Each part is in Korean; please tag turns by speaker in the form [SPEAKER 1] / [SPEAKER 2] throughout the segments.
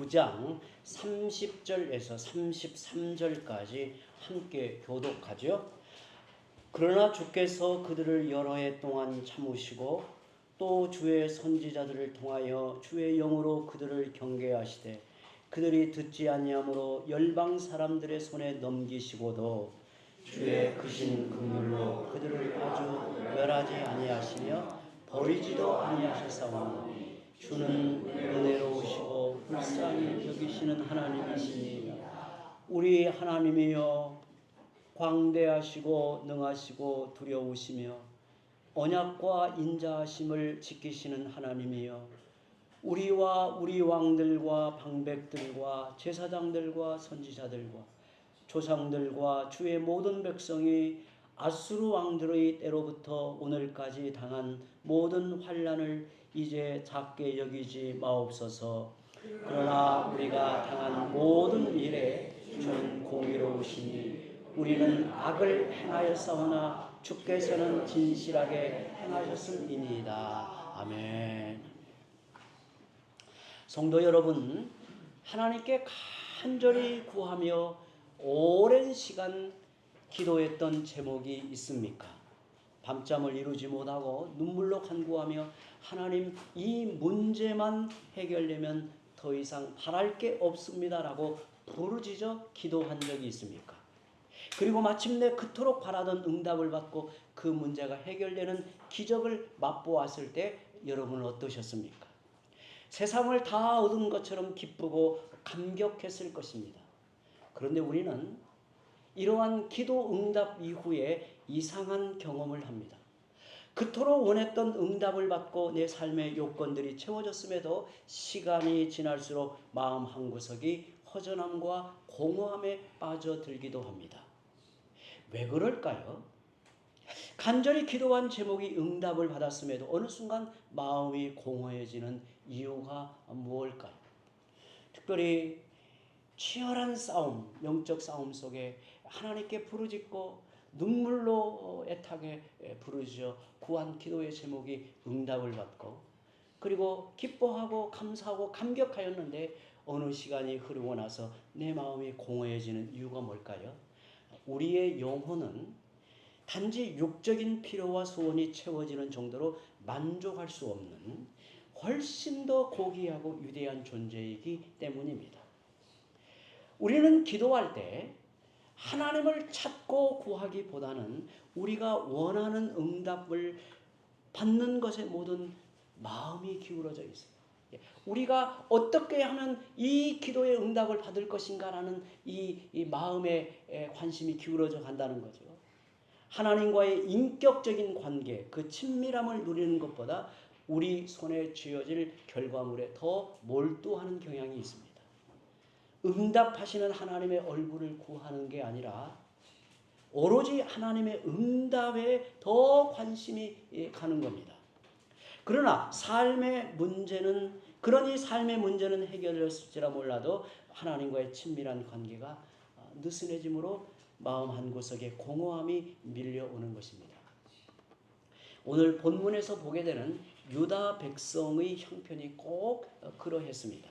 [SPEAKER 1] 9장 30절에서 33절까지 함께 교독하죠. 그러나 주께서 그들을 여러 해 동안 참으시고 또 주의 선지자들을 통하여 주의 영으로 그들을 경계하시되 그들이 듣지 아니하므로 열방 사람들의 손에 넘기시고도 주의 크신 긍휼로 그들을 아주 멸하지 아니하시며 버리지도 아니하셨사오니 주는 은혜로우시고 불쌍히 여기시는 하나님이시니 우리 하나님이여 광대하시고 능하시고 두려우시며 언약과 인자하심을 지키시는 하나님이여 우리와 우리 왕들과 방백들과 제사장들과 선지자들과 조상들과 주의 모든 백성이 아수르 왕들의 때로부터 오늘까지 당한 모든 환난을 이제 작게 여기지 마옵소서. 그러나 우리가 당한 모든 일에 주는 공의로우시니 우리는 악을 행하였사오나 주께서는 진실하게 행하셨음이니이다. 아멘. 성도 여러분, 하나님께 간절히 구하며 오랜 시간 기도했던 제목이 있습니까? 밤잠을 이루지 못하고 눈물로 간구하며 하나님 이 문제만 해결되면 더 이상 바랄 게 없습니다라고 부르짖어 기도한 적이 있습니까? 그리고 마침내 그토록 바라던 응답을 받고 그 문제가 해결되는 기적을 맛보았을 때 여러분은 어떠셨습니까? 세상을 다 얻은 것처럼 기쁘고 감격했을 것입니다. 그런데 우리는 이러한 기도 응답 이후에 이상한 경험을 합니다. 그토록 원했던 응답을 받고 내 삶의 요건들이 채워졌음에도 시간이 지날수록 마음 한구석이 허전함과 공허함에 빠져들기도 합니다. 왜 그럴까요? 간절히 기도한 제목이 응답을 받았음에도 어느 순간 마음이 공허해지는 이유가 무엇일까요? 특별히 치열한 싸움, 영적 싸움 속에 하나님께 부르짖고 눈물로 애타게 부르짖어 구한 기도의 제목이 응답을 받고 그리고 기뻐하고 감사하고 감격하였는데 어느 시간이 흐르고 나서 내 마음이 공허해지는 이유가 뭘까요? 우리의 영혼은 단지 육적인 필요와 소원이 채워지는 정도로 만족할 수 없는 훨씬 더 고귀하고 위대한 존재이기 때문입니다. 우리는 기도할 때 하나님을 찾고 구하기보다는 우리가 원하는 응답을 받는 것에 모든 마음이 기울어져 있어요. 우리가 어떻게 하면 이 기도의 응답을 받을 것인가라는 이 마음에 관심이 기울어져 간다는 거죠. 하나님과의 인격적인 관계, 그 친밀함을 누리는 것보다 우리 손에 쥐어질 결과물에 더 몰두하는 경향이 있습니다. 응답하시는 하나님의 얼굴을 구하는 게 아니라 오로지 하나님의 응답에 더 관심이 가는 겁니다. 그러나 그러니 삶의 문제는 해결됐을지라 몰라도 하나님과의 친밀한 관계가 느슨해짐으로 마음 한구석에 공허함이 밀려오는 것입니다. 오늘 본문에서 보게 되는 유다 백성의 형편이 꼭 그러했습니다.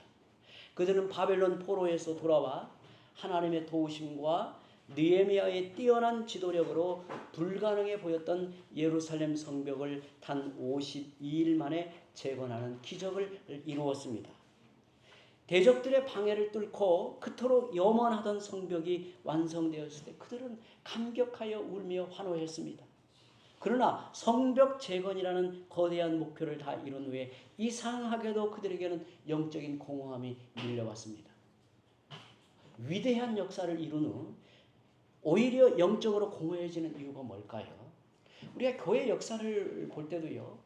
[SPEAKER 1] 그들은 바벨론 포로에서 돌아와 하나님의 도우심과 느헤미야의 뛰어난 지도력으로 불가능해 보였던 예루살렘 성벽을 단 52일 만에 재건하는 기적을 이루었습니다. 대적들의 방해를 뚫고 그토록 염원하던 성벽이 완성되었을 때 그들은 감격하여 울며 환호했습니다. 그러나 성벽 재건이라는 거대한 목표를 다 이룬 후에 이상하게도 그들에게는 영적인 공허함이 밀려왔습니다. 위대한 역사를 이룬 후 오히려 영적으로 공허해지는 이유가 뭘까요? 우리가 교회 역사를 볼 때도요,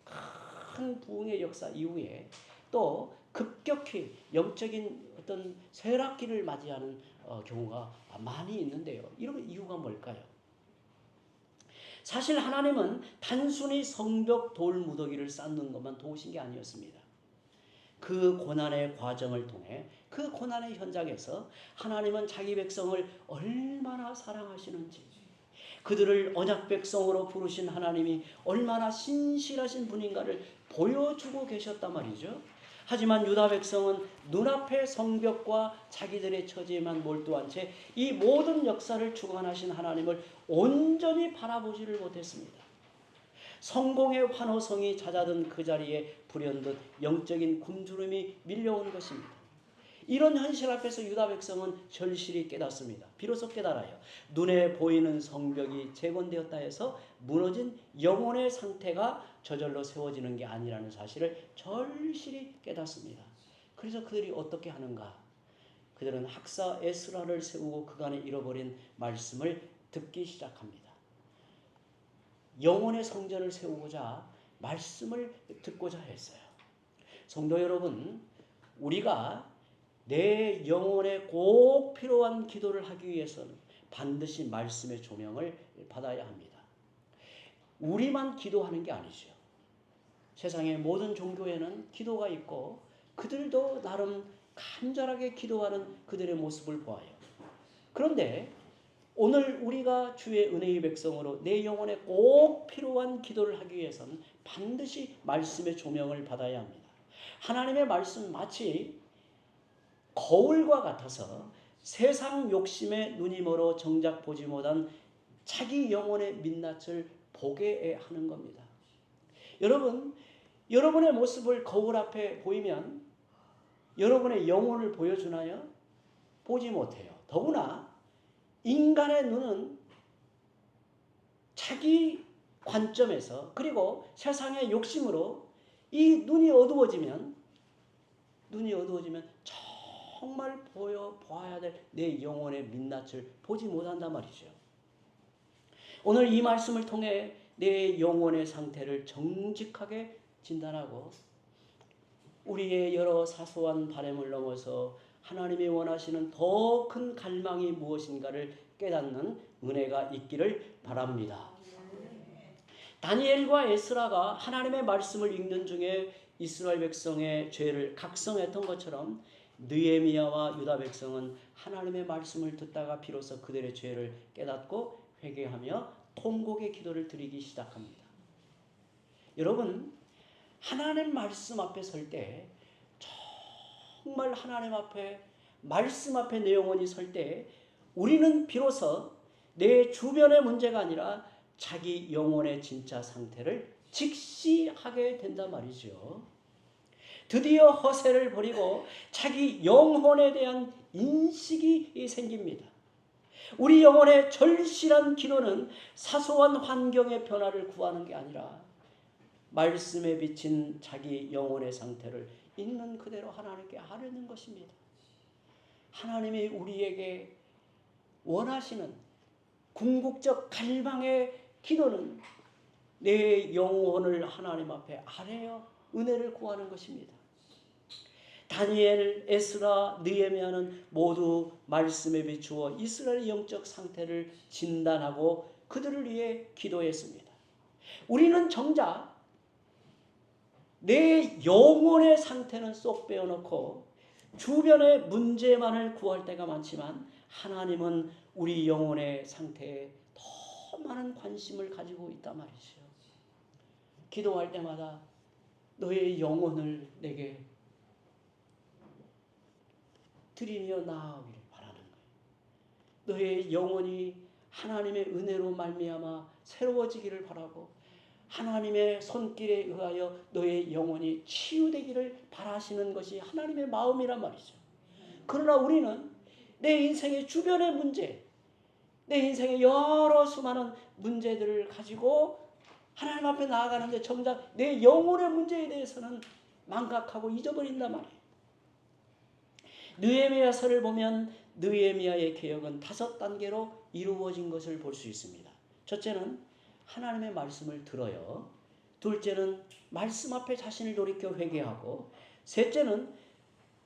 [SPEAKER 1] 큰 부흥의 역사 이후에 또 급격히 영적인 어떤 쇠락기를 맞이하는 경우가 많이 있는데요. 이런 이유가 뭘까요? 사실 하나님은 단순히 성벽 돌 무더기를 쌓는 것만 도우신 게 아니었습니다. 그 고난의 과정을 통해 그 고난의 현장에서 하나님은 자기 백성을 얼마나 사랑하시는지, 그들을 언약 백성으로 부르신 하나님이 얼마나 신실하신 분인가를 보여주고 계셨단 말이죠. 하지만 유다 백성은 눈앞의 성벽과 자기들의 처지에만 몰두한 채 이 모든 역사를 주관하신 하나님을 온전히 바라보지를 못했습니다. 성공의 환호성이 잦아든 그 자리에 불현듯 영적인 굶주림이 밀려온 것입니다. 이런 현실 앞에서 유다 백성은 절실히 깨닫습니다. 비로소 깨달아요. 눈에 보이는 성벽이 재건되었다 해서 무너진 영혼의 상태가 저절로 세워지는 게 아니라는 사실을 절실히 깨닫습니다. 그래서 그들이 어떻게 하는가? 그들은 학사 에스라를 세우고 그간에 잃어버린 말씀을 듣기 시작합니다. 영혼의 성전을 세우고자 말씀을 듣고자 했어요. 성도 여러분, 우리가 내 영혼에 꼭 필요한 기도를 하기 위해서는 반드시 말씀의 조명을 받아야 합니다. 우리만 기도하는 게 아니죠. 세상의 모든 종교에는 기도가 있고 그들도 나름 간절하게 기도하는 그들의 모습을 보아요. 그런데 오늘 우리가 주의 은혜의 백성으로 내 영혼에 꼭 필요한 기도를 하기 위해서는 반드시 말씀의 조명을 받아야 합니다. 하나님의 말씀 마치 거울과 같아서 세상 욕심에 눈이 멀어 정작 보지 못한 자기 영혼의 민낯을 보게 하는 겁니다. 여러분, 여러분의 모습을 거울 앞에 보이면 여러분의 영혼을 보여주나요? 보지 못해요. 더구나 인간의 눈은 자기 관점에서 그리고 세상의 욕심으로 이 눈이 어두워지면 정말 보아야 될 내 영혼의 민낯을 보지 못한단 말이죠. 오늘 이 말씀을 통해 내 영혼의 상태를 정직하게 진단하고 우리의 여러 사소한 바람을 넘어서 하나님이 원하시는 더 큰 갈망이 무엇인가를 깨닫는 은혜가 있기를 바랍니다. 다니엘과 에스라가 하나님의 말씀을 읽는 중에 이스라엘 백성의 죄를 각성했던 것처럼 느헤미야와 유다 백성은 하나님의 말씀을 듣다가 비로소 그들의 죄를 깨닫고 회개하며 통곡의 기도를 드리기 시작합니다. 여러분, 하나님 말씀 앞에 설 때 정말 하나님 앞에 말씀 앞에 내 영혼이 설 때 우리는 비로소 내 주변의 문제가 아니라 자기 영혼의 진짜 상태를 직시하게 된단 말이죠. 드디어 허세를 버리고 자기 영혼에 대한 인식이 생깁니다. 우리 영혼의 절실한 기도는 사소한 환경의 변화를 구하는 게 아니라 말씀에 비친 자기 영혼의 상태를 있는 그대로 하나님께 아뢰는 것입니다. 하나님이 우리에게 원하시는 궁극적 갈망의 기도는 내 영혼을 하나님 앞에 아뢰어 은혜를 구하는 것입니다. 다니엘, 에스라, 느헤미야는 모두 말씀에 비추어 이스라엘의 영적 상태를 진단하고 그들을 위해 기도했습니다. 우리는 정작 내 영혼의 상태는 쏙 빼어놓고 주변의 문제만을 구할 때가 많지만 하나님은 우리 영혼의 상태에 더 많은 관심을 가지고 있단 말이죠. 기도할 때마다 너의 영혼을 내게 드리며 나아오기를 바라는 거예요. 너의 영혼이 하나님의 은혜로 말미암아 새로워지기를 바라고 하나님의 손길에 의하여 너의 영혼이 치유되기를 바라시는 것이 하나님의 마음이란 말이죠. 그러나 우리는 내 인생의 주변의 문제, 내 인생의 여러 수많은 문제들을 가지고 하나님 앞에 나아가는데 정작 내 영혼의 문제에 대해서는 망각하고 잊어버린단 말이에요. 느헤미야서를 보면 느헤미야의 개혁은 5단계로 이루어진 것을 볼 수 있습니다. 첫째는 하나님의 말씀을 들어요. 둘째는 말씀 앞에 자신을 돌이켜 회개하고, 셋째는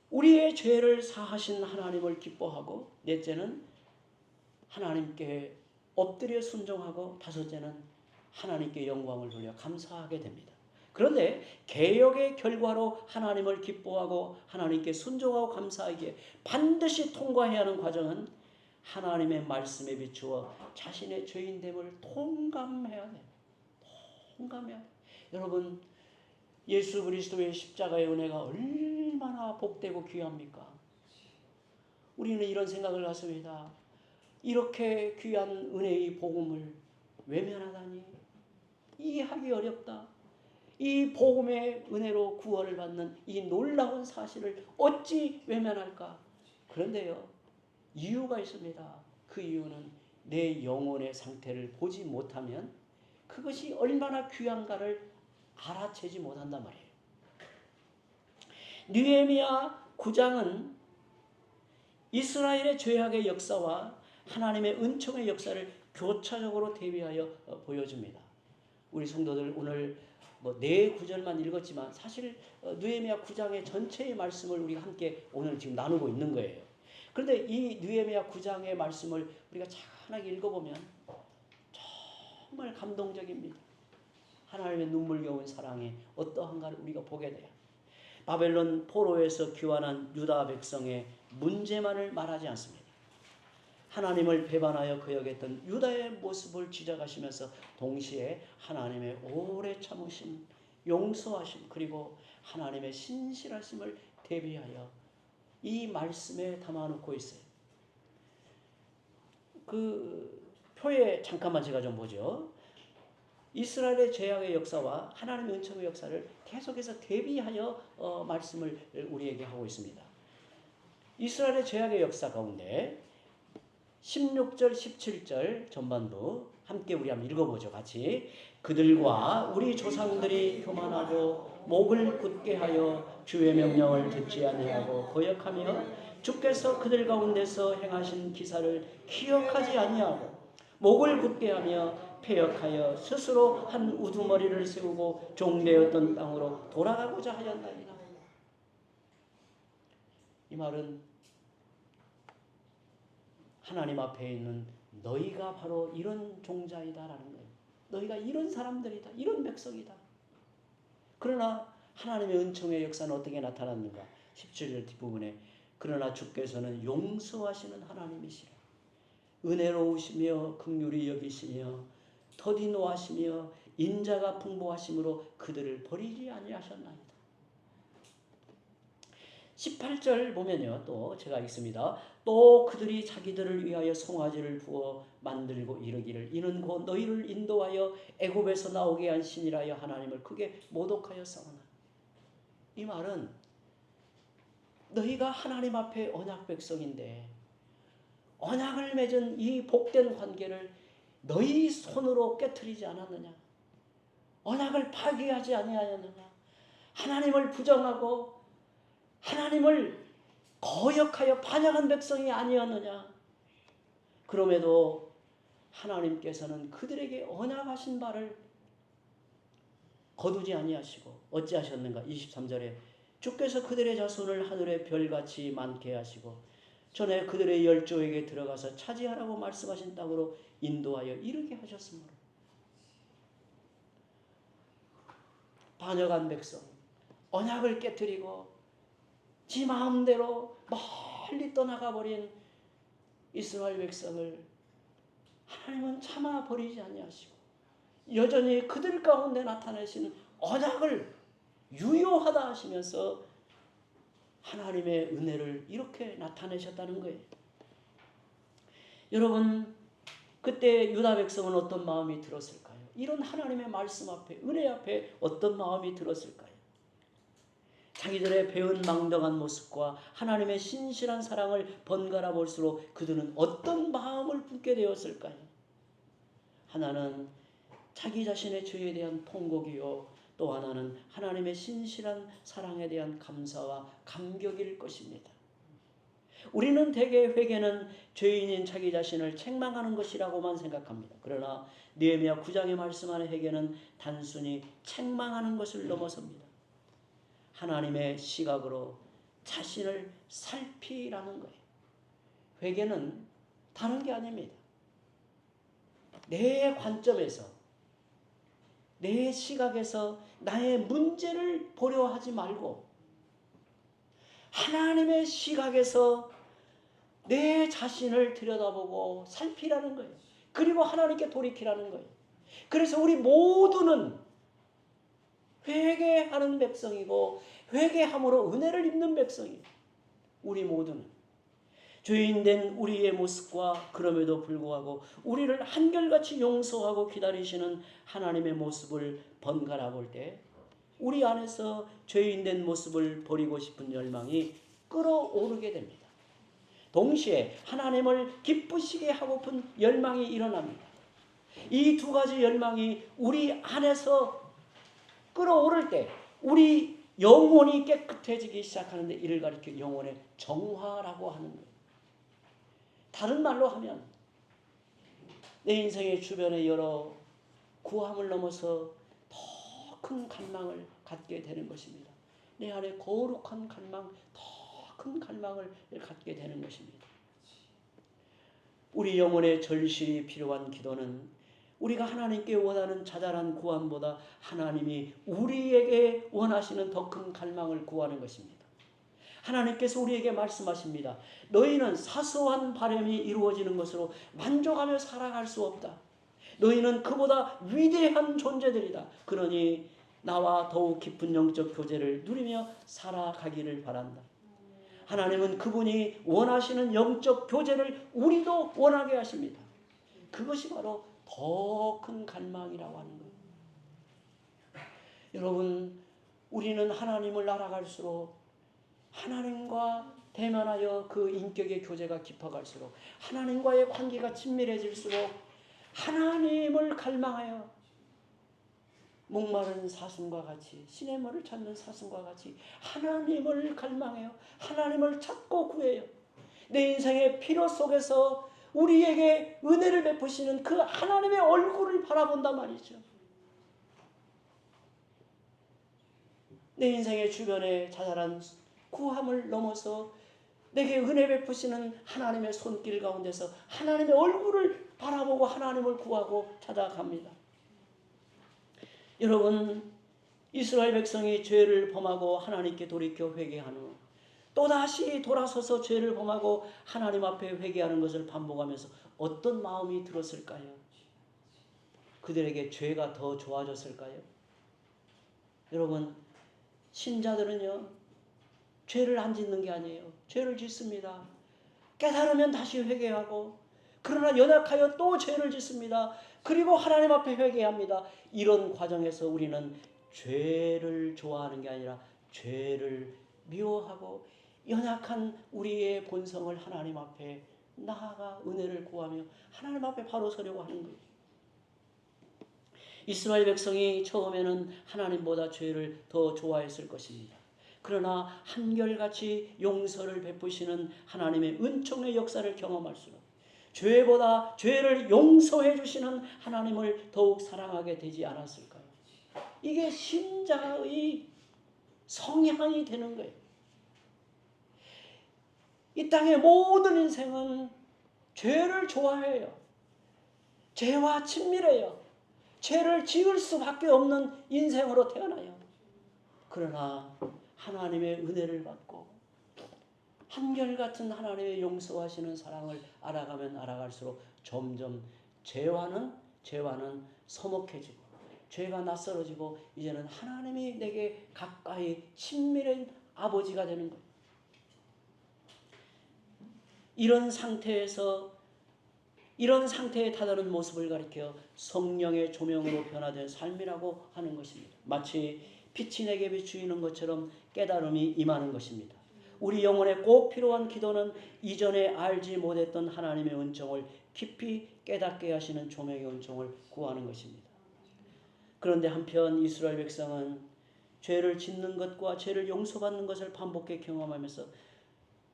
[SPEAKER 1] 우리의 죄를 사하신 하나님을 기뻐하고, 넷째는 하나님께 엎드려 순종하고, 다섯째는 하나님께 영광을 돌려 감사하게 됩니다. 그런데 개혁의 결과로 하나님을 기뻐하고 하나님께 순종하고 감사하기에 반드시 통과해야 하는 과정은 하나님의 말씀에 비추어 자신의 죄인됨을 통감해야 돼요. 통감해야 돼요. 여러분, 예수 그리스도의 십자가의 은혜가 얼마나 복되고 귀합니까? 우리는 이런 생각을 갖습니다. 이렇게 귀한 은혜의 복음을 외면하다니 이해하기 어렵다. 이 복음의 은혜로 구원을 받는 이 놀라운 사실을 어찌 외면할까? 그런데요, 이유가 있습니다. 그 이유는 내 영혼의 상태를 보지 못하면 그것이 얼마나 귀한가를 알아채지 못한단 말이에요. 느헤미야 9장은 이스라엘의 죄악의 역사와 하나님의 은총의 역사를 교차적으로 대비하여 보여줍니다. 우리 성도들 오늘 네 구절만 읽었지만 사실 느헤미야 9장의 전체의 말씀을 우리가 함께 오늘 지금 나누고 있는 거예요. 그런데 이 느헤미야 9장의 말씀을 우리가 찬하게 읽어보면 정말 감동적입니다. 하나님의 눈물겨운 사랑이 어떠한가를 우리가 보게 돼요. 바벨론 포로에서 귀환한 유다 백성의 문제만을 말하지 않습니다. 하나님을 배반하여 거역했던 유다의 모습을 지적하시면서 동시에 하나님의 오래 참으심, 용서하심, 그리고 하나님의 신실하심을 대비하여 이 말씀에 담아놓고 있어요. 그 표에 잠깐만 제가 좀 보죠. 이스라엘의 죄악의 역사와 하나님의 은총의 역사를 계속해서 대비하여 말씀을 우리에게 하고 있습니다. 이스라엘의 죄악의 역사 가운데 16절 17절 전반부 함께 우리 한번 읽어보죠. 같이. 그들과 우리 조상들이 교만하고 목을 굳게 하여 주의 명령을 듣지 아니하고 거역하며 주께서 그들 가운데서 행하신 기사를 기억하지 아니하고 목을 굳게 하며 패역하여 스스로 한 우두머리를 세우고 종되었던 땅으로 돌아가고자 하였나이다. 이 말은 하나님 앞에 있는 너희가 바로 이런 종자이다라는 거예요. 너희가 이런 사람들이다. 이런 백성이다. 그러나 하나님의 은총의 역사는 어떻게 나타났는가? 17절 뒷부분에 그러나 주께서는 용서하시는 하나님이시라. 은혜로우시며 긍휼히 여기시며 더디 노하시며 인자가 풍부하심으로 그들을 버리지 아니하셨나이다. 18절 보면요. 또 제가 읽습니다. 또 그들이 자기들을 위하여 송아지를 부어 만들고 이르기를 이는 곧 너희를 인도하여 애굽에서 나오게 한 신이라여 하나님을 크게 모독하여 싸우나. 이 말은 너희가 하나님 앞에 언약 백성인데 언약을 맺은 이 복된 관계를 너희 손으로 깨트리지 않았느냐? 언약을 파괴하지 아니하였느냐? 하나님을 부정하고 하나님을 거역하여 반역한 백성이 아니었느냐? 그럼에도 하나님께서는 그들에게 언약하신 바를 거두지 아니하시고 어찌하셨는가? 23절에 주께서 그들의 자손을 하늘의 별같이 많게 하시고 전에 그들의 열조에게 들어가서 차지하라고 말씀하신 땅으로 인도하여 이르게 하셨으므로 반역한 백성, 언약을 깨뜨리고 지 마음대로 멀리 떠나가버린 이스라엘 백성을 하나님은 참아 버리지 아니하시고 여전히 그들 가운데 나타내신 언약을 유효하다 하시면서 하나님의 은혜를 이렇게 나타내셨다는 거예요. 여러분, 그때 유다 백성은 어떤 마음이 들었을까요? 이런 하나님의 말씀 앞에, 은혜 앞에 어떤 마음이 들었을까요? 자기들의 배은 망덕한 모습과 하나님의 신실한 사랑을 번갈아 볼수록 그들은 어떤 마음을 품게 되었을까요? 하나는 자기 자신의 죄에 대한 통곡이요, 또 하나는 하나님의 신실한 사랑에 대한 감사와 감격일 것입니다. 우리는 대개 회개는 죄인인 자기 자신을 책망하는 것이라고만 생각합니다. 그러나 느헤미야 9장에 말씀하는 회개는 단순히 책망하는 것을 넘어섭니다. 하나님의 시각으로 자신을 살피라는 거예요. 회개는 다른 게 아닙니다. 내 관점에서, 내 시각에서 나의 문제를 보려 하지 말고 하나님의 시각에서 내 자신을 들여다보고 살피라는 거예요. 그리고 하나님께 돌이키라는 거예요. 그래서 우리 모두는 회개하는 백성이고 회개함으로 은혜를 입는 백성이에요. 우리 모두는 죄인된 우리의 모습과 그럼에도 불구하고 우리를 한결같이 용서하고 기다리시는 하나님의 모습을 번갈아 볼 때 우리 안에서 죄인된 모습을 버리고 싶은 열망이 끌어오르게 됩니다. 동시에 하나님을 기쁘시게 하고픈 열망이 일어납니다. 이 두 가지 열망이 우리 안에서 끌어오를 때 우리 영혼이 깨끗해지기 시작하는데 이를 가리켜 영혼의 정화라고 하는 거예요. 다른 말로 하면 내 인생의 주변에 여러 구함을 넘어서 더 큰 갈망을 갖게 되는 것입니다. 내 안에 거룩한 갈망, 더 큰 갈망을 갖게 되는 것입니다. 우리 영혼의 절실히 필요한 기도는 우리가 하나님께 원하는 자잘한 구함보다 하나님이 우리에게 원하시는 더 큰 갈망을 구하는 것입니다. 하나님께서 우리에게 말씀하십니다. 너희는 사소한 바람이 이루어지는 것으로 만족하며 살아갈 수 없다. 너희는 그보다 위대한 존재들이다. 그러니 나와 더욱 깊은 영적 교제를 누리며 살아가기를 바란다. 하나님은 그분이 원하시는 영적 교제를 우리도 원하게 하십니다. 그것이 바로 더 큰 갈망이라고 하는 거예요. 여러분, 우리는 하나님을 알아갈수록 하나님과 대면하여 그 인격의 교제가 깊어갈수록 하나님과의 관계가 친밀해질수록 하나님을 갈망하여 목마른 사슴과 같이 시냇물을 찾는 사슴과 같이 하나님을 갈망해요. 하나님을 찾고 구해요. 내 인생의 필요 속에서 우리에게 은혜를 베푸시는 그 하나님의 얼굴을 바라본단 말이죠. 내 인생의 주변에 자잘한 구함을 넘어서 내게 은혜 베푸시는 하나님의 손길 가운데서 하나님의 얼굴을 바라보고 하나님을 구하고 찾아갑니다. 여러분, 이스라엘 백성이 죄를 범하고 하나님께 돌이켜 회개한 후 또다시 돌아서서 죄를 범하고 하나님 앞에 회개하는 것을 반복하면서 어떤 마음이 들었을까요? 그들에게 죄가 더 좋아졌을까요? 여러분, 신자들은요, 죄를 안 짓는 게 아니에요. 죄를 짓습니다. 깨달으면 다시 회개하고, 그러나 연약하여 또 죄를 짓습니다. 그리고 하나님 앞에 회개합니다. 이런 과정에서 우리는 죄를 좋아하는 게 아니라 죄를 미워하고 연약한 우리의 본성을 하나님 앞에 나아가 은혜를 구하며 하나님 앞에 바로 서려고 하는 거예요. 이스라엘 백성이 처음에는 하나님보다 죄를 더 좋아했을 것입니다. 그러나 한결같이 용서를 베푸시는 하나님의 은총의 역사를 경험할수록 죄보다 죄를 용서해 주시는 하나님을 더욱 사랑하게 되지 않았을까요? 이게 신자의 성향이 되는 거예요. 이 땅의 모든 인생은 죄를 좋아해요. 죄와 친밀해요. 죄를 지을 수밖에 없는 인생으로 태어나요. 그러나 하나님의 은혜를 받고 한결같은 하나님의 용서하시는 사랑을 알아가면 알아갈수록 점점 죄와는 서먹해지고 죄가 낯설어지고 이제는 하나님이 내게 가까이 친밀한 아버지가 되는 거예요. 이런 상태에 다다른 모습을 가리켜 성령의 조명으로 변화된 삶이라고 하는 것입니다. 마치 빛이 내게 비추이는 것처럼 깨달음이 임하는 것입니다. 우리 영혼에 꼭 필요한 기도는 이전에 알지 못했던 하나님의 은총을 깊이 깨닫게 하시는 조명의 은총을 구하는 것입니다. 그런데 한편 이스라엘 백성은 죄를 짓는 것과 죄를 용서받는 것을 반복해 경험하면서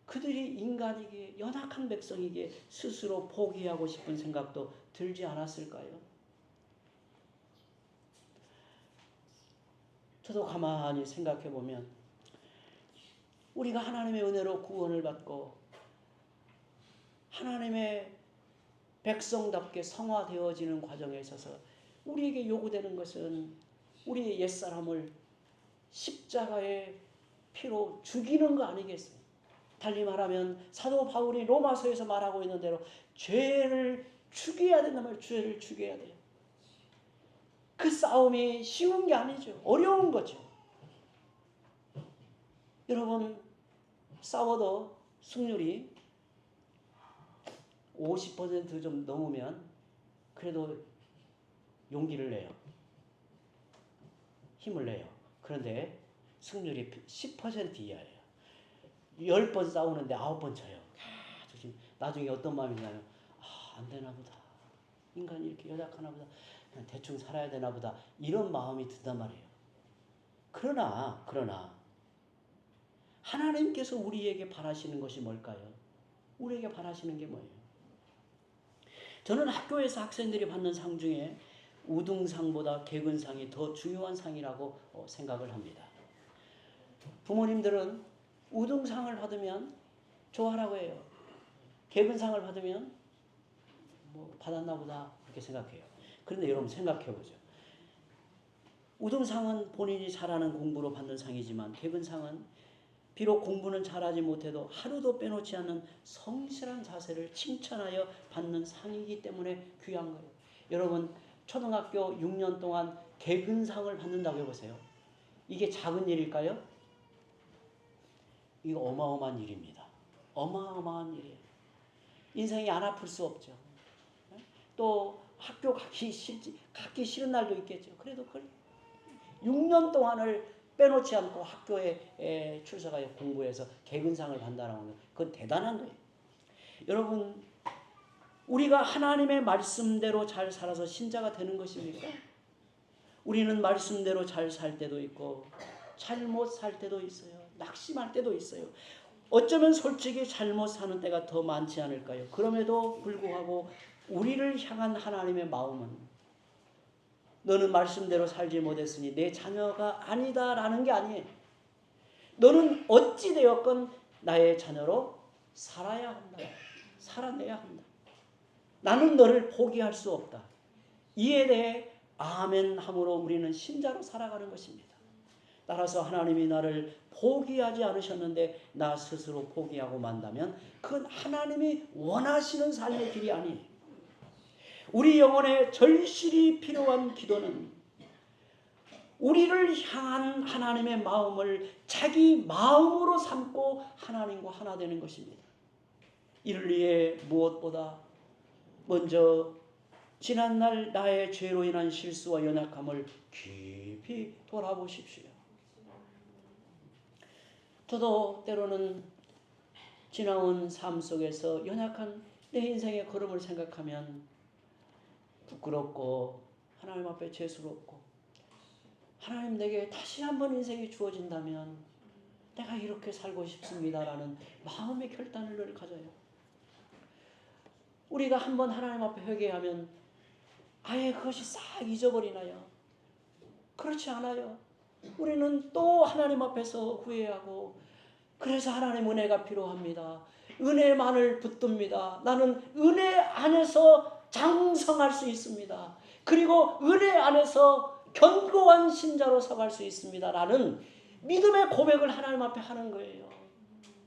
[SPEAKER 1] 그들이 인간이기에 연약한 백성이기에 스스로 포기하고 싶은 생각도 들지 않았을까요? 저도 가만히 생각해 보면 우리가 하나님의 은혜로 구원을 받고 하나님의 백성답게 성화되어지는 과정에 있어서 우리에게 요구되는 것은 우리의 옛사람을 십자가의 피로 죽이는 거 아니겠어요? 달리 말하면 사도 바울이 로마서에서 말하고 있는 대로 죄를 죽여야 된단 말이에요. 죄를 죽여야 돼요. 그 싸움이 쉬운 게 아니죠. 어려운 거죠. 여러분, 싸워도 승률이 50% 넘으면 그래도 용기를 내요. 힘을 내요. 그런데 승률이 10% 이하예요. 10번 싸우는데 9번 져요. 나중에 어떤 마음이 드나요? 안 되나 보다. 인간이 이렇게 연약하나 보다. 그냥 대충 살아야 되나 보다. 이런 마음이 든단 말이에요. 그러나 하나님께서 우리에게 바라시는 것이 뭘까요? 우리에게 바라시는 게 뭐예요? 저는 학교에서 학생들이 받는 상 중에 우등상보다 개근상이 더 중요한 상이라고 생각을 합니다. 부모님들은 우등상을 받으면 좋아라고 해요. 개근상을 받으면 받았나 보다 그렇게 생각해요. 그런데 여러분 생각해 보죠. 우등상은 본인이 잘하는 공부로 받는 상이지만 개근상은 비록 공부는 잘하지 못해도 하루도 빼놓지 않는 성실한 자세를 칭찬하여 받는 상이기 때문에 귀한 거예요. 여러분 초등학교 6년 동안 개근상을 받는다고 해보세요. 이게 작은 일일까요? 이거 어마어마한 일입니다. 어마어마한 일이에요. 인생이 안 아플 수 없죠. 또 학교 가기 싫은 날도 있겠죠. 그래도 6년 동안을 빼놓지 않고 학교에 출석하여 공부해서 개근상을 받는다는 건 그건 대단한 거예요. 여러분 우리가 하나님의 말씀대로 잘 살아서 신자가 되는 것입니까? 우리는 말씀대로 잘 살 때도 있고 잘못 살 때도 있어요. 낙심할 때도 있어요. 어쩌면 솔직히 잘못 사는 때가 더 많지 않을까요? 그럼에도 불구하고 우리를 향한 하나님의 마음은 너는 말씀대로 살지 못했으니 내 자녀가 아니다라는 게 아니에요. 너는 어찌되었건 나의 자녀로 살아야 한다. 살아내야 한다. 나는 너를 포기할 수 없다. 이에 대해 아멘함으로 우리는 신자로 살아가는 것입니다. 따라서 하나님이 나를 포기하지 않으셨는데 나 스스로 포기하고 만다면 그건 하나님이 원하시는 삶의 길이 아니에요. 우리 영혼에 절실히 필요한 기도는 우리를 향한 하나님의 마음을 자기 마음으로 삼고 하나님과 하나 되는 것입니다. 이를 위해 무엇보다 먼저 지난날 나의 죄로 인한 실수와 연약함을 깊이 돌아보십시오. 저도 때로는 지나온 삶 속에서 연약한 내 인생의 걸음을 생각하면 부끄럽고 하나님 앞에 죄스럽고 하나님 내게 다시 한번 인생이 주어진다면 내가 이렇게 살고 싶습니다라는 마음의 결단을 늘 가져요. 우리가 한번 하나님 앞에 회개하면 아예 그것이 싹 잊어버리나요? 그렇지 않아요. 우리는 또 하나님 앞에서 후회하고 그래서 하나님 은혜가 필요합니다. 은혜만을 붙듭니다. 나는 은혜 안에서 장성할 수 있습니다. 그리고 은혜 안에서 견고한 신자로 서갈 수 있습니다. 라는 믿음의 고백을 하나님 앞에 하는 거예요.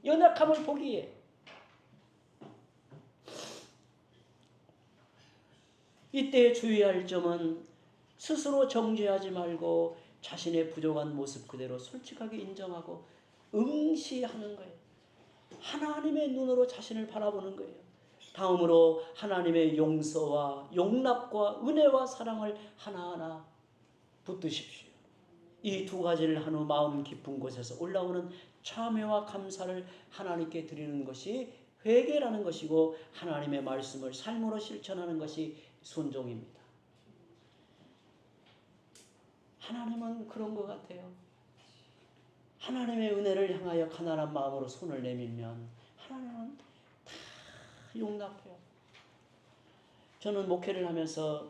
[SPEAKER 1] 연약함을 포기해. 이때 주의할 점은 스스로 정죄하지 말고 자신의 부족한 모습 그대로 솔직하게 인정하고 응시하는 거예요. 하나님의 눈으로 자신을 바라보는 거예요. 다음으로 하나님의 용서와 용납과 은혜와 사랑을 하나하나 붙드십시오. 이 두 가지를 한 후 마음 깊은 곳에서 올라오는 참회와 감사를 하나님께 드리는 것이 회개라는 것이고 하나님의 말씀을 삶으로 실천하는 것이 순종입니다. 하나님은 그런 것 같아요. 하나님의 은혜를 향하여 가난한 마음으로 손을 내밀면 하나님은 다 용납해요. 저는 목회를 하면서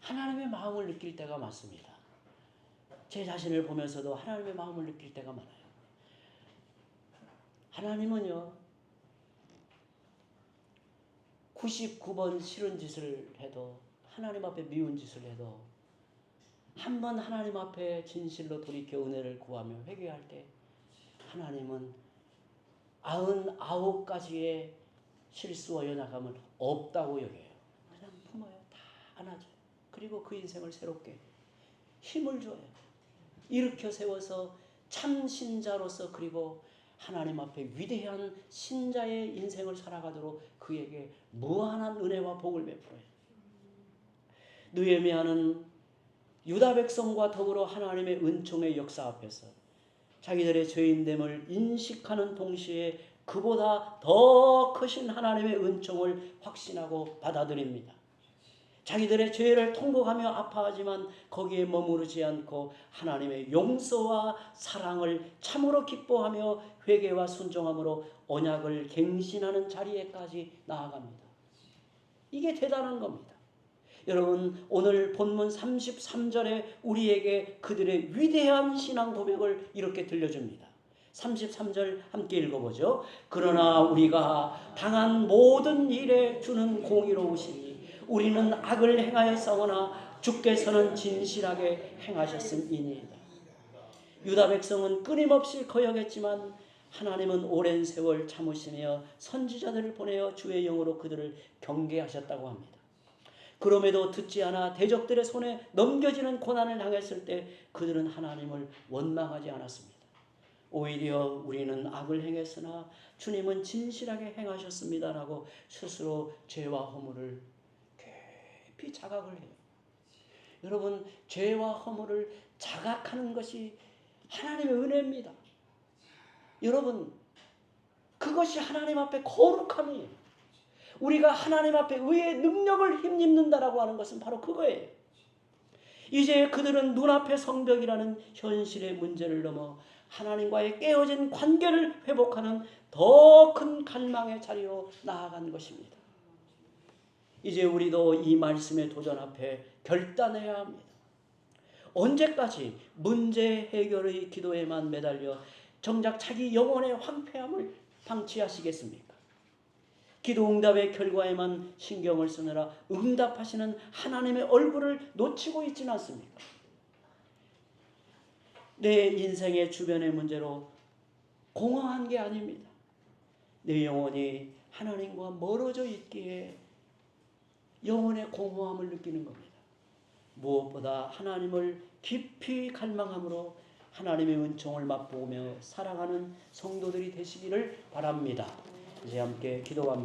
[SPEAKER 1] 하나님의 마음을 느낄 때가 많습니다. 제 자신을 보면서도 하나님의 마음을 느낄 때가 많아요. 하나님은요 99번 싫은 짓을 해도 하나님 앞에 미운 짓을 해도 한 번 하나님 앞에 진실로 돌이켜 은혜를 구하며 회개할 때 하나님은 99가지의 실수와 연약함을 없다고 여겨요. 그냥 품어요. 다 안아줘요. 그리고 그 인생을 새롭게 힘을 줘요. 일으켜 세워서 참 신자로서 그리고 하나님 앞에 위대한 신자의 인생을 살아가도록 그에게 무한한 은혜와 복을 베풀어요. 느헤미야는 유다 백성과 더불어 하나님의 은총의 역사 앞에서 자기들의 죄인됨을 인식하는 동시에 그보다 더 크신 하나님의 은총을 확신하고 받아들입니다. 자기들의 죄를 통곡하며 아파하지만 거기에 머무르지 않고 하나님의 용서와 사랑을 참으로 기뻐하며 회개와 순종함으로 언약을 갱신하는 자리에까지 나아갑니다. 이게 대단한 겁니다. 여러분, 오늘 본문 33절에 우리에게 그들의 위대한 신앙 고백을 이렇게 들려줍니다. 33절 함께 읽어보죠. 그러나 우리가 당한 모든 일에 주는 공의로우시니 우리는 악을 행하였사오나 주께서는 진실하게 행하셨음이니이다. 유다 백성은 끊임없이 거역했지만 하나님은 오랜 세월 참으시며 선지자들을 보내어 주의 영으로 그들을 경계하셨다고 합니다. 그럼에도 듣지 않아 대적들의 손에 넘겨지는 고난을 당했을 때 그들은 하나님을 원망하지 않았습니다. 오히려 우리는 악을 행했으나 주님은 진실하게 행하셨습니다라고 스스로 죄와 허물을 깊이 자각을 해요. 여러분, 죄와 허물을 자각하는 것이 하나님의 은혜입니다. 여러분, 그것이 하나님 앞에 거룩함이에요. 우리가 하나님 앞에 의의 능력을 힘입는다라고 하는 것은 바로 그거예요. 이제 그들은 눈앞의 성벽이라는 현실의 문제를 넘어 하나님과의 깨어진 관계를 회복하는 더 큰 갈망의 자리로 나아간 것입니다. 이제 우리도 이 말씀의 도전 앞에 결단해야 합니다. 언제까지 문제 해결의 기도에만 매달려 정작 자기 영혼의 황폐함을 방치하시겠습니까? 기도 응답의 결과에만 신경을 쓰느라 응답하시는 하나님의 얼굴을 놓치고 있지는 않습니까? 내 인생의 주변의 문제로 공허한 게 아닙니다. 내 영혼이 하나님과 멀어져 있기에 영혼의 공허함을 느끼는 겁니다. 무엇보다 하나님을 깊이 갈망함으로 하나님의 은총을 맛보며 살아가는 성도들이 되시기를 바랍니다. 이제 함께 기도합니다.